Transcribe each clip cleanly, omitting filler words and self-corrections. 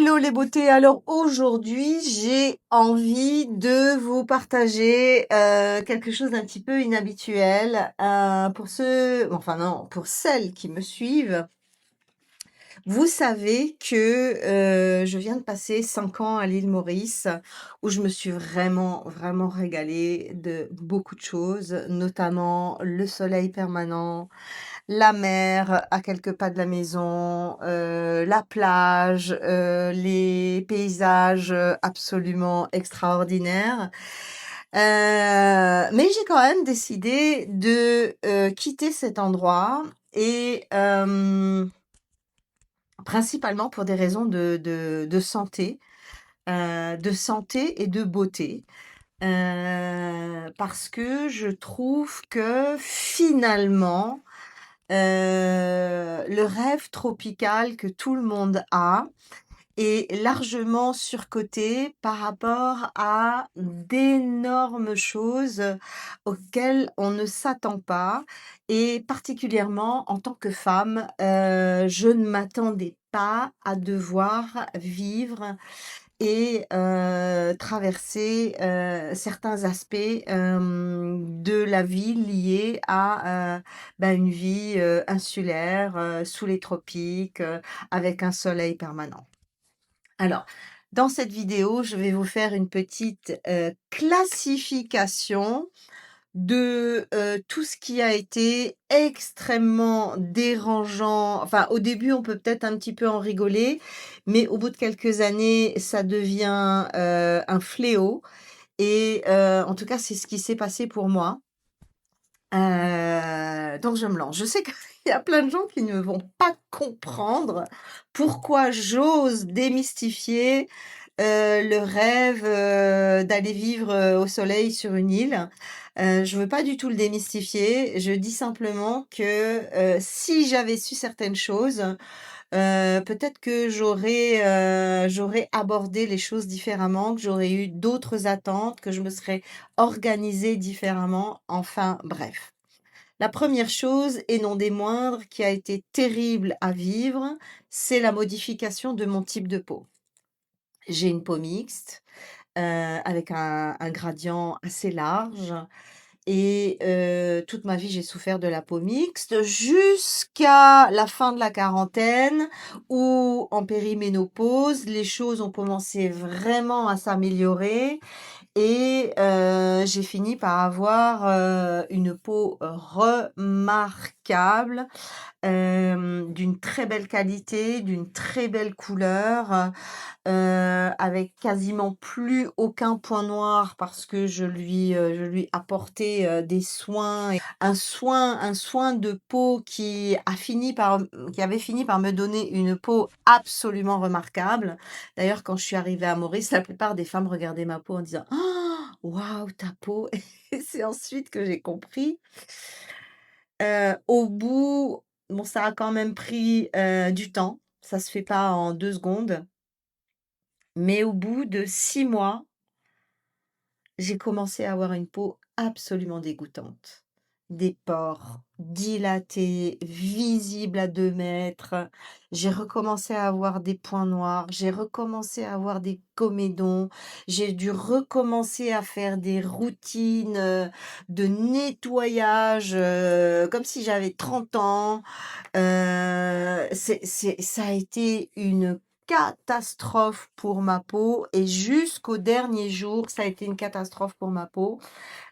Hello les beautés, alors aujourd'hui j'ai envie de vous partager quelque chose d'un petit peu inhabituel pour ceux, enfin non, pour celles qui me suivent. Vous savez que je viens de passer 5 ans à l'île Maurice où je me suis vraiment régalée de beaucoup de choses, notamment le soleil permanent, la mer à quelques pas de la maison, la plage, les paysages, absolument extraordinaires. Mais j'ai quand même décidé de, quitter cet endroit et principalement pour des raisons de santé et de beauté. Parce que je trouve que finalement, le rêve tropical que tout le monde a est largement surcoté par rapport à d'énormes choses auxquelles on ne s'attend pas et particulièrement en tant que femme, je ne m'attendais pas à devoir vivre et traverser, certains aspects, de la vie liés à, une vie, insulaire, sous les tropiques, avec un soleil permanent. Alors, dans cette vidéo, je vais vous faire une petite, classification de, tout ce qui a été extrêmement dérangeant. Enfin, au début, on peut peut-être un petit peu en rigoler, mais au bout de quelques années, ça devient, un fléau et en tout cas, c'est ce qui s'est passé pour moi. Donc je me lance. Je sais qu'il y a plein de gens qui ne vont pas comprendre pourquoi j'ose démystifier, le rêve, d'aller vivre, au soleil sur une île. Je veux pas du tout le démystifier. Je dis simplement que, si j'avais su certaines choses, peut-être que j'aurais abordé les choses différemment, que j'aurais eu d'autres attentes, que je me serais organisée différemment. Enfin bref. La première chose, et non des moindres, qui a été terrible à vivre, c'est la modification de mon type de peau. J'ai une peau mixte, avec un gradient assez large et toute ma vie, j'ai souffert de la peau mixte jusqu'à la fin de la quarantaine où, en périménopause, les choses ont commencé vraiment à s'améliorer et j'ai fini par avoir, une peau remarquable, d'une très belle qualité, d'une très belle couleur, avec quasiment plus aucun point noir parce que je lui apportais, des soins et un soin de peau qui avait fini par me donner une peau absolument remarquable. D'ailleurs, quand je suis arrivée à Maurice, la plupart des femmes regardaient ma peau en disant: «Oh, waouh, ta peau!» et c'est ensuite que j'ai compris. Au bout bon, ça a quand même pris, du temps, ça se fait pas en 2 secondes, mais au bout de 6 mois, j'ai commencé à avoir une peau absolument dégoûtante. Des pores dilatés, visibles à 2 mètres. J'ai recommencé à avoir des points noirs, j'ai recommencé à avoir des comédons. J'ai dû recommencer à faire des routines, de nettoyage, comme si j'avais 30 ans. Ça a été une catastrophe pour ma peau et jusqu'au dernier jour, ça a été une catastrophe pour ma peau.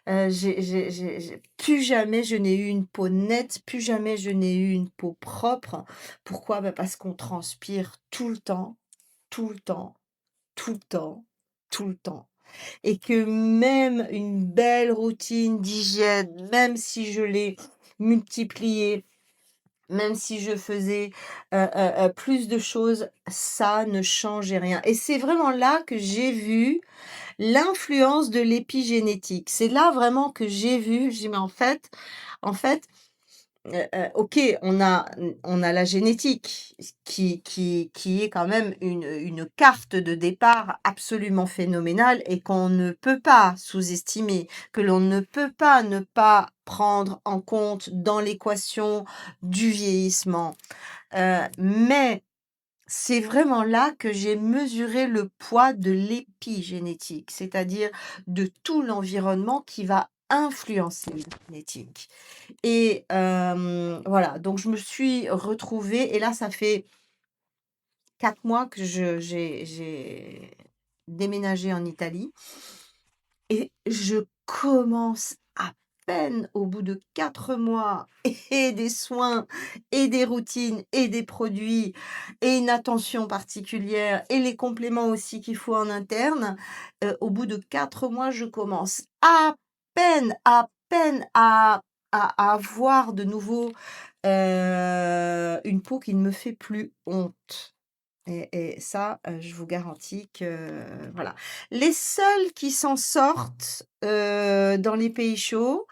Plus jamais je n'ai eu une peau nette, plus jamais je n'ai eu une peau propre. Pourquoi? Bah, parce qu'on transpire tout le temps, tout le temps, tout le temps, tout le temps et que même une belle routine d'hygiène, même si je l'ai multipliée, même si je faisais, plus de choses, ça ne changeait rien et c'est vraiment là que j'ai vu l'influence de l'épigénétique. C'est là vraiment que j'ai vu, j'ai dit: «Mais en fait, OK, on a la génétique qui est quand même une carte de départ absolument phénoménale et qu'on ne peut pas sous-estimer, que l'on ne peut pas ne pas prendre en compte dans l'équation du vieillissement». Mais c'est vraiment là que j'ai mesuré le poids de l'épigénétique, c'est-à-dire de tout l'environnement qui va influencer la génétique. Et voilà, donc je me suis retrouvée et là, ça fait 4 mois que j'ai déménagé en Italie et je commence à peine au bout de 4 mois et des soins et des routines et des produits et une attention particulière et les compléments aussi qu'il faut en interne, au bout de 4 mois, je commence à peine à avoir de nouveau, une peau qui ne me fait plus honte. Et ça, je vous garantis que voilà. Les seuls qui s'en sortent, dans les pays chauds,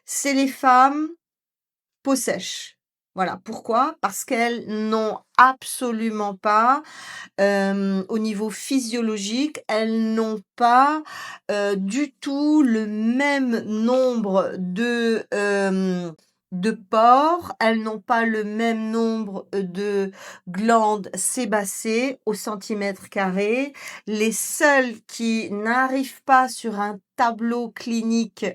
c'est les femmes peau sèche. Voilà. Pourquoi? Parce qu'elles n'ont absolument pas, au niveau physiologique, elles n'ont pas, du tout le même nombre de pores, elles n'ont pas le même nombre, de glandes sébacées au centimètre carré. Les seules qui n'arrivent pas sur un tableau clinique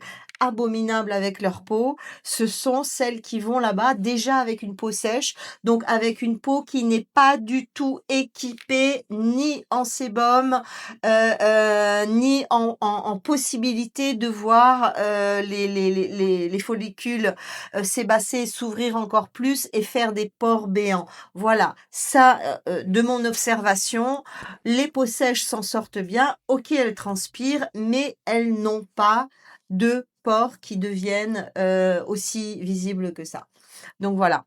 abominable avec leur peau, ce sont celles qui vont là-bas déjà avec une peau sèche, donc avec une peau qui n'est pas du tout équipée ni en sébum, ni en possibilité de voir, les follicules, sébacés s'ouvrir encore plus et faire des pores béants. Voilà, ça, de mon observation, les peaux sèches s'en sortent bien. OK, elles transpirent, mais elles n'ont pas de pores qui deviennent, aussi visibles que ça. Donc voilà.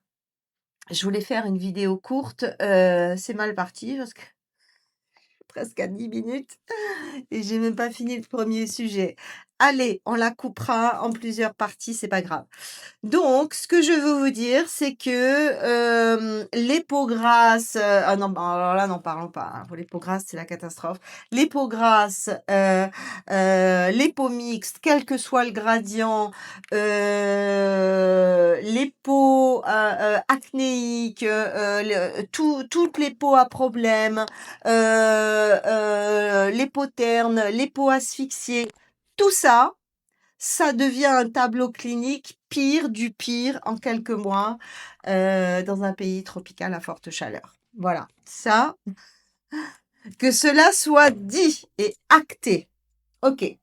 Je voulais faire une vidéo courte, c'est mal parti parce que presque à 10 minutes et j'ai même pas fini le premier sujet. Allez, on la coupera en plusieurs parties, c'est pas grave. Donc, ce que je veux vous dire, c'est que les peaux grasses, ah non, bah, alors là, n'en parlons pas. Hein. Pour les peaux grasses, c'est la catastrophe. Les peaux grasses, les peaux mixtes, quel que soit le gradient, les peaux acnéiques, toutes les peaux à problème, les peaux ternes, les peaux asphyxiées, tout ça, ça devient un tableau clinique pire du pire en quelques mois, dans un pays tropical à forte chaleur. Voilà, ça, que cela soit dit et acté. OK.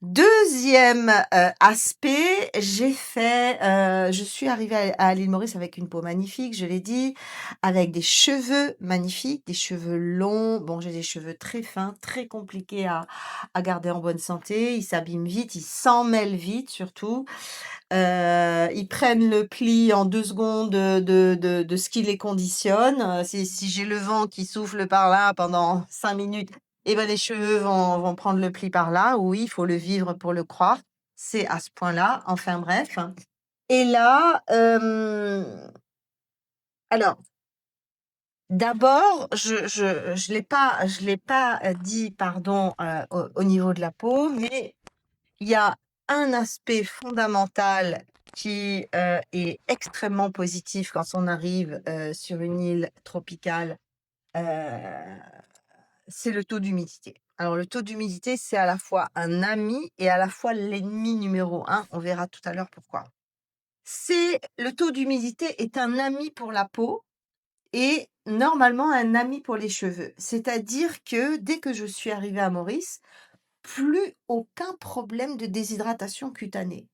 Deuxième aspect, je suis arrivée à l'île Maurice avec une peau magnifique, je l'ai dit, avec des cheveux magnifiques, des cheveux longs. Bon, j'ai des cheveux très fins, très compliqués à garder en bonne santé. Ils s'abîment vite, ils s'en mêlent vite surtout. Ils prennent le pli en 2 secondes de ce qui les conditionne. Si j'ai le vent qui souffle par là pendant 5 minutes, et ben les cheveux vont prendre le pli par là. Oui, il faut le vivre pour le croire. C'est à ce point-là. Enfin bref. Et là, alors, d'abord, je l'ai pas dit, pardon, au niveau de la peau, mais il y a un aspect fondamental qui, est extrêmement positif quand on arrive, sur une île tropicale, heu, c'est le taux d'humidité. Alors le taux d'humidité, c'est à la fois un ami et à la fois l'ennemi numéro un. On verra tout à l'heure pourquoi. Le taux d'humidité est un ami pour la peau et normalement un ami pour les cheveux. C'est-à-dire que dès que je suis arrivée à Maurice, plus aucun problème de déshydratation cutanée.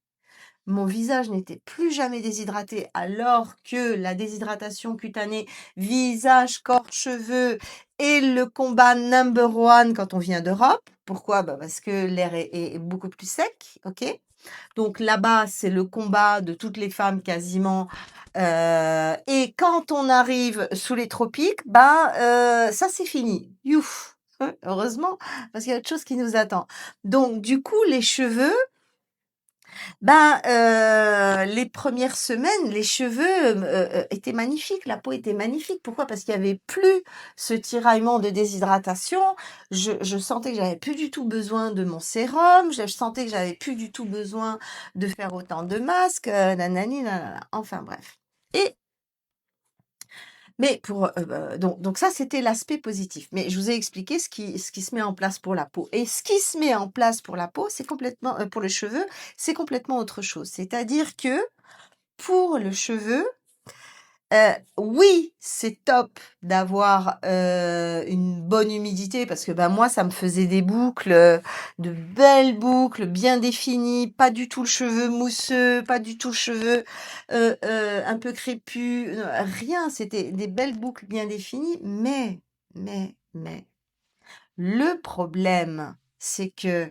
Mon visage n'était plus jamais déshydraté alors que la déshydratation cutanée, visage, corps, cheveux est le combat number one quand on vient d'Europe. Pourquoi? Bah parce que l'air est beaucoup plus sec, ok? Donc là-bas, c'est le combat de toutes les femmes quasiment. Et quand on arrive sous les tropiques, ça c'est fini. Youf! Heureusement, parce qu'il y a autre chose qui nous attend. Donc du coup, les cheveux, les premières semaines, les cheveux, étaient magnifiques, la peau était magnifique. Pourquoi? Parce qu'il y avait plus ce tiraillement de déshydratation. Je sentais que j'avais plus du tout besoin de mon sérum, je sentais que j'avais plus du tout besoin de faire autant de masques, nanani nanana. Enfin bref. Et Mais donc ça, c'était l'aspect positif. Mais je vous ai expliqué ce qui se met en place pour la peau et ce qui se met en place pour la peau, c'est complètement pour les cheveux, c'est complètement autre chose. C'est-à-dire que pour le cheveu, oui, c'est top d'avoir, une bonne humidité parce que, bah, moi, ça me faisait des boucles, de belles boucles bien définies, pas du tout le cheveu mousseux, pas du tout le cheveu, un peu crépus, rien, c'était des belles boucles bien définies. Mais, le problème, c'est que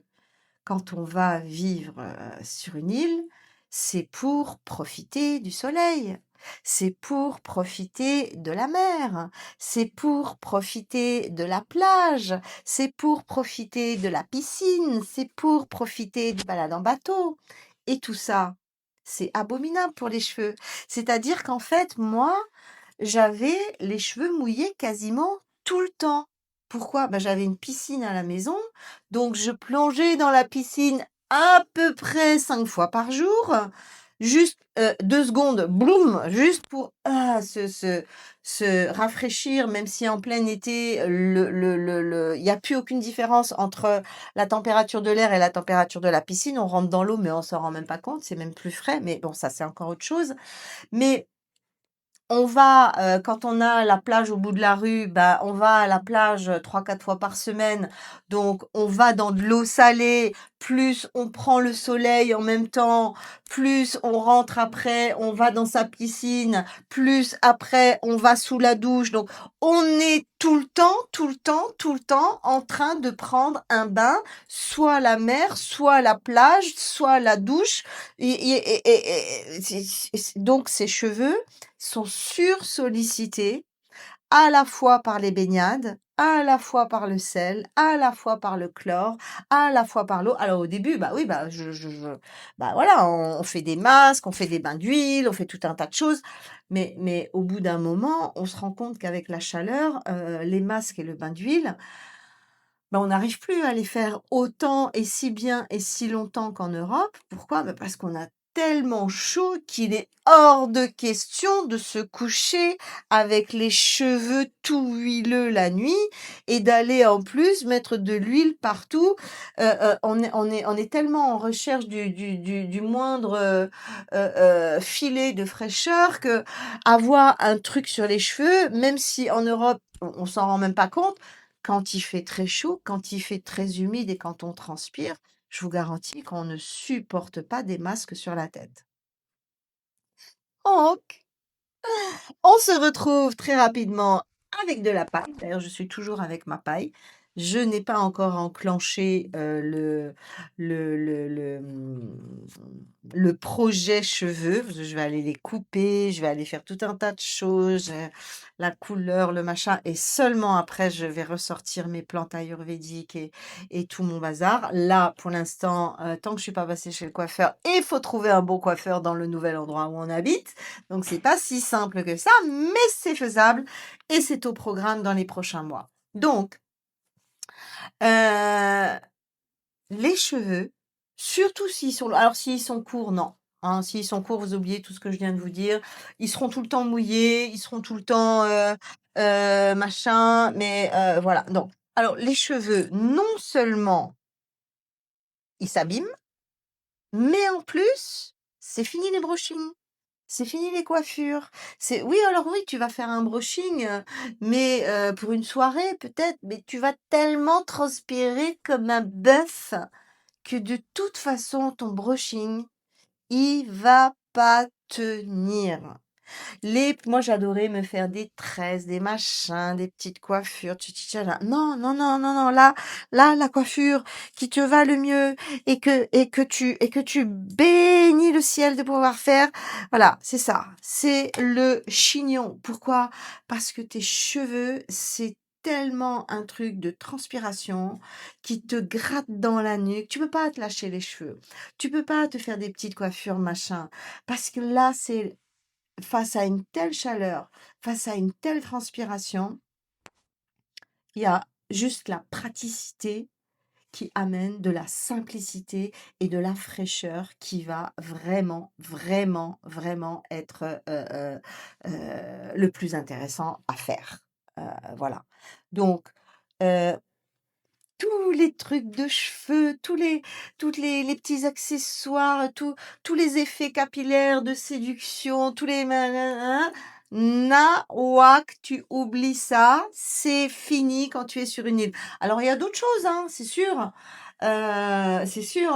quand on va vivre, sur une île, c'est pour profiter du soleil, c'est pour profiter de la mer, c'est pour profiter de la plage, c'est pour profiter de la piscine, c'est pour profiter des balades en bateau et tout ça, c'est abominable pour les cheveux. C'est-à-dire qu'en fait, moi, j'avais les cheveux mouillés quasiment tout le temps. Pourquoi? Bah, j'avais une piscine à la maison, donc je plongeais dans la piscine à peu près 5 fois par jour, juste, 2 secondes, bloum, juste pour, se rafraîchir, même si en plein été, il y a plus aucune différence entre la température de l'air et la température de la piscine. On rentre dans l'eau, mais on s'en rend même pas compte, c'est même plus frais, mais bon, ça, c'est encore autre chose. Mais on va, quand on a la plage au bout de la rue, bah, on va à la plage, 3-4 fois par semaine. Donc on va dans de l'eau salée, plus on prend le soleil en même temps, plus on rentre après, on va dans sa piscine, plus après on va sous la douche. Donc on est tout le temps, tout le temps, tout le temps en train de prendre un bain, soit à la mer, soit à la plage, soit à la douche et donc ses cheveux sont sursollicités à la fois par les baignades, à la fois par le sel, à la fois par le chlore, à la fois par l'eau. Alors au début, bah oui, bah bah voilà, on fait des masques, on fait des bains d'huile, on fait tout un tas de choses. Mais au bout d'un moment, on se rend compte qu'avec la chaleur, les masques et le bain d'huile, bah, on n'arrive plus à les faire autant et si bien et si longtemps qu'en Europe. Pourquoi? Bah, parce qu'on a tellement chaud qu'il est hors de question de se coucher avec les cheveux tout huileux la nuit et d'aller en plus mettre de l'huile partout. On est tellement en recherche du moindre, filet de fraîcheur que avoir un truc sur les cheveux, même si en Europe, on s'en rend même pas compte, quand il fait très chaud, quand il fait très humide et quand on transpire, je vous garantis qu'on ne supporte pas des masques sur la tête. Donc, on se retrouve très rapidement avec de la paille. D'ailleurs, je suis toujours avec ma paille. Je n'ai pas encore enclenché, le projet cheveux, parce que je vais aller les couper, je vais aller faire tout un tas de choses, la couleur, le machin et seulement après je vais ressortir mes plantes ayurvédiques et tout mon bazar. Là, pour l'instant, tant que je suis pas passée chez le coiffeur, il faut trouver un bon coiffeur dans le nouvel endroit où on habite. Donc c'est pas si simple que ça, mais c'est faisable et c'est au programme dans les prochains mois. Donc, heu, les cheveux, surtout s'ils sont alors s'ils sont courts, non, hein, s'ils sont courts, vous oubliez tout ce que je viens de vous dire. Ils seront tout le temps mouillés, ils seront tout le temps, machin, mais voilà, non. Alors les cheveux, non seulement ils s'abîment, mais en plus, c'est fini les brushings. C'est fini les coiffures. C'est oui, alors oui, tu vas faire un brushing, mais pour une soirée peut-être, mais tu vas tellement transpirer comme un bœuf que de toute façon ton brushing, il va pas tenir. Moi, j'adorais me faire des tresses, des machins, des petites coiffures, tchitchitchara. Non, non, non, non, non, là, la coiffure qui te va le mieux et que tu bénis le ciel de pouvoir faire. Voilà, c'est ça. C'est le chignon. Pourquoi? Parce que tes cheveux, c'est tellement un truc de transpiration qui te gratte dans la nuque. Tu peux pas te lâcher les cheveux. Tu peux pas te faire des petites coiffures, machin. Parce que là, c'est face à une telle chaleur, face à une telle transpiration, il y a juste la praticité qui amène de la simplicité et de la fraîcheur qui va vraiment, vraiment, vraiment être, le plus intéressant à faire. Voilà. Donc, heu tous les trucs de cheveux, toutes les petits accessoires, tous les effets capillaires de séduction, tous les nanana, nawak, tu oublies ça, c'est fini quand tu es sur une île. Alors il y a d'autres choses, hein, c'est sûr,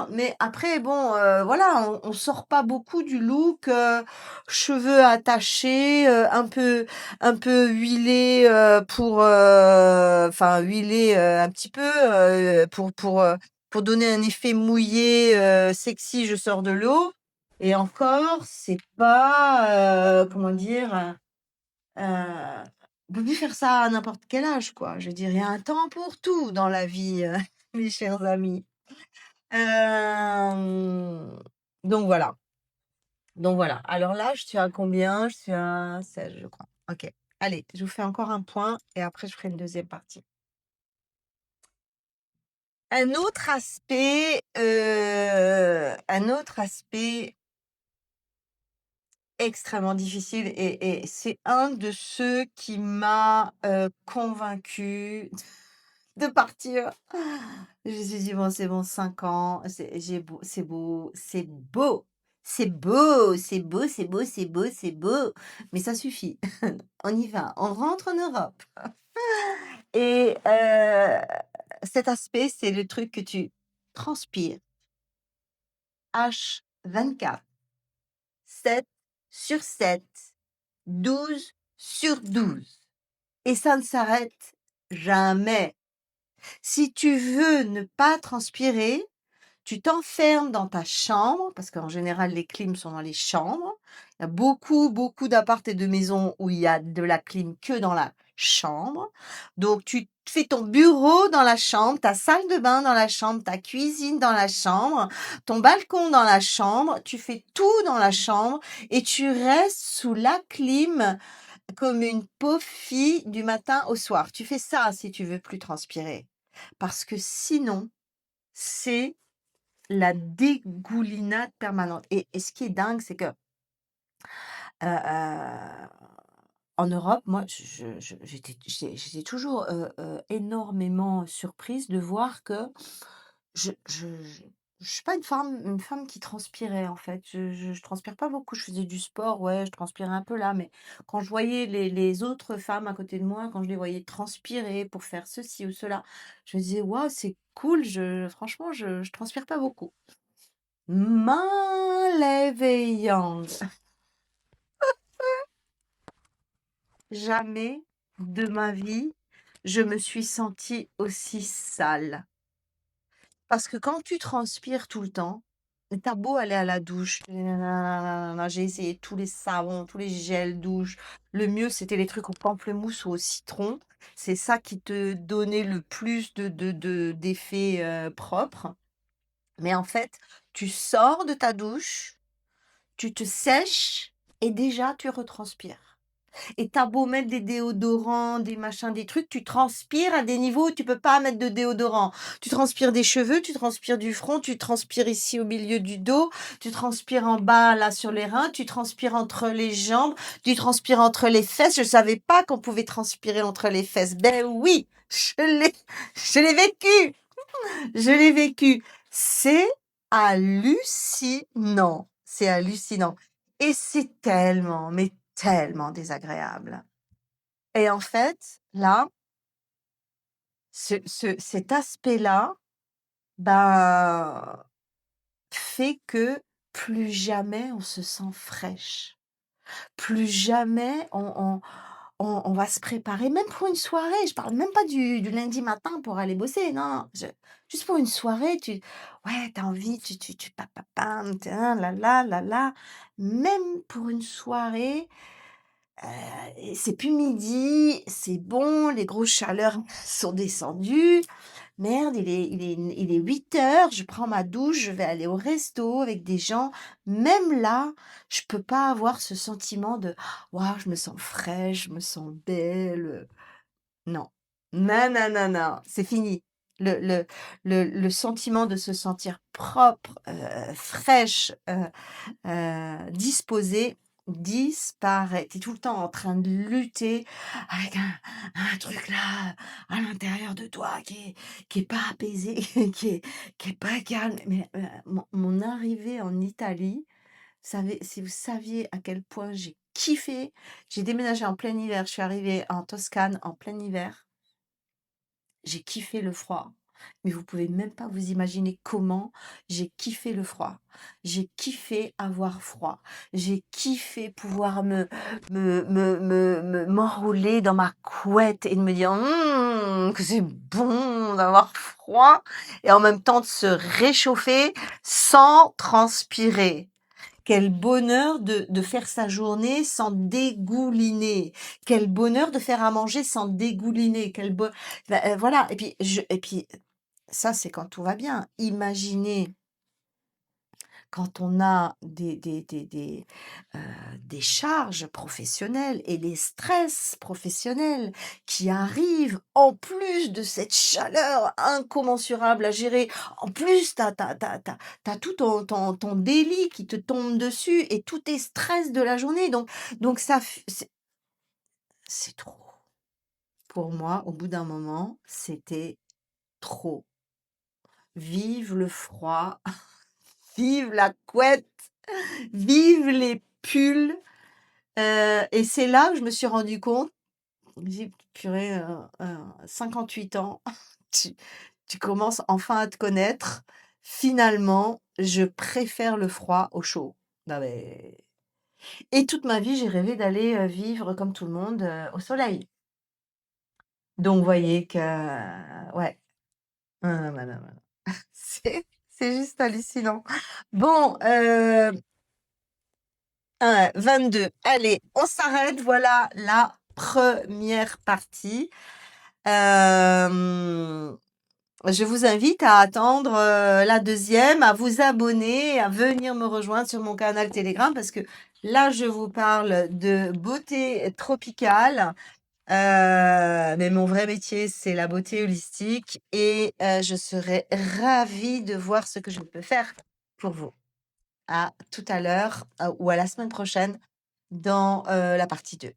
mais après bon, voilà, on sort pas beaucoup du look, cheveux attachés, un peu huilé, enfin huilé, un petit peu, pour donner un effet mouillé, sexy, je sors de l'eau et encore, c'est pas, comment dire? On peut plus faire ça à n'importe quel âge, quoi. Je veux dire, il y a un temps pour tout dans la vie, mes chers amis. Hem, donc voilà. Donc voilà. Alors là, je suis à combien? Je suis à 16, je crois. OK. Allez, je vous fais encore un point et après je ferai une deuxième partie. Un autre aspect extrêmement difficile et c'est un de ceux qui m'a, convaincue de partir. Je me suis dit: «Bon, c'est bon, 5 ans, j'ai beau c'est beau, c'est beau, c'est beau, c'est beau, c'est beau, c'est beau, c'est beau, mais ça suffit. On y va, on rentre en Europe». Et cet aspect, c'est le truc que tu transpires H24, 7 sur 7, 12 sur 12 et ça ne s'arrête jamais. Si tu veux ne pas transpirer, tu t'enfermes dans ta chambre, parce qu'en général, les clims sont dans les chambres. Il y a beaucoup, beaucoup d'appart et de maisons où il y a de la clim que dans la chambre. Donc, tu fais ton bureau dans la chambre, ta salle de bain dans la chambre, ta cuisine dans la chambre, ton balcon dans la chambre. Tu fais tout dans la chambre et tu restes sous la clim comme une pauvre fille du matin au soir. Tu fais ça si tu veux plus transpirer. Parce que sinon, c'est la dégoulinade permanente et ce qui est dingue, c'est que, en Europe, moi, j'étais toujours, énormément surprise de voir que je suis pas une femme qui transpirait, en fait. Je transpire pas beaucoup. Je faisais du sport, ouais, je transpirais un peu là, mais quand je voyais les autres femmes à côté de moi, quand je les voyais transpirer pour faire ceci ou cela, je me disais: «Waouh, c'est cool, franchement, je transpire pas beaucoup». Malveillante. Jamais de ma vie, je me suis sentie aussi sale. Parce que quand tu transpires tout le temps, tu beau aller à la douche, nananana, j'ai essayé tous les savons, tous les gels douche. Le mieux, c'était les trucs au pamplemousse ou au citron. C'est ça qui te donnait le plus d'effets propres. Mais en fait, tu sors de ta douche, tu te sèches et déjà tu retranspires. Et tu beau mettre des déodorants, des machins, des trucs, tu transpires à des niveaux où tu peux pas mettre de déodorant. Tu transpires des cheveux, tu transpires du front, tu transpires ici au milieu du dos, tu transpires en bas là sur les reins, tu transpires entre les jambes, tu transpires entre les fesses. Je savais pas qu'on pouvait transpirer entre les fesses. Ben oui, je l'ai vécu. Je l'ai vécu. C'est hallucinant. C'est hallucinant. Et c'est tellement, mais tellement désagréable. Et en fait, là, cet aspect-là, ben, fait que plus jamais on se sent fraîche. Plus jamais on va se préparer, même pour une soirée. Je parle même pas du lundi matin pour aller bosser, non, non. Juste pour une soirée, ouais, t'as envie, tu papapam, là, là, là, là. Même pour une soirée, c'est plus midi, c'est bon, les grosses chaleurs sont descendues. Merde, il est 8 heures, je prends ma douche, je vais aller au resto avec des gens. Même là, je peux pas avoir ce sentiment de waouh, je me sens fraîche, je me sens belle. Non. Non, non, non, non, c'est fini. Le sentiment de se sentir propre, fraîche, disposée disparaît. Tu es tout le temps en train de lutter avec un truc là, à l'intérieur de toi qui est pas apaisé, qui est pas calme. Mais, mon arrivée en Italie, savez si vous saviez à quel point j'ai kiffé, j'ai déménagé en plein hiver, je suis arrivée en Toscane en plein hiver. J'ai kiffé le froid, mais vous pouvez même pas vous imaginer comment j'ai kiffé le froid. J'ai kiffé avoir froid. J'ai kiffé pouvoir m'enrouler dans ma couette et de me dire que c'est bon d'avoir froid et en même temps de se réchauffer sans transpirer. Quel bonheur de faire sa journée sans dégouliner. Quel bonheur de faire à manger sans dégouliner. Voilà. Et puis, ça, c'est quand tout va bien. Imaginez quand on a des charges professionnelles et des stress professionnels qui arrivent en plus de cette chaleur incommensurable à gérer. En plus, t'as tout ton délit qui te tombe dessus et tous tes stress de la journée. Donc c'est trop. Pour moi, au bout d'un moment, c'était trop. Vive le froid, vive la couette, vive les pulls. Et c'est là que je me suis rendu compte, je me dis: «Purée, 58 ans, tu tu commences enfin à te connaître. Finalement, je préfère le froid au chaud». Non mais et toute ma vie, j'ai rêvé d'aller, vivre comme tout le monde, au soleil. Donc vous voyez que ouais. Voilà, voilà. C'est juste hallucinant. Bon, 22. Allez, on s'arrête. Voilà la première partie. Hem, je vous invite à attendre, la deuxième, à vous abonner, à venir me rejoindre sur mon canal Telegram parce que là, je vous parle de beauté tropicale, mais mon vrai métier, c'est la beauté holistique et je serai ravie de voir ce que je peux faire pour vous. À tout à l'heure, ou à la semaine prochaine dans, la partie 2.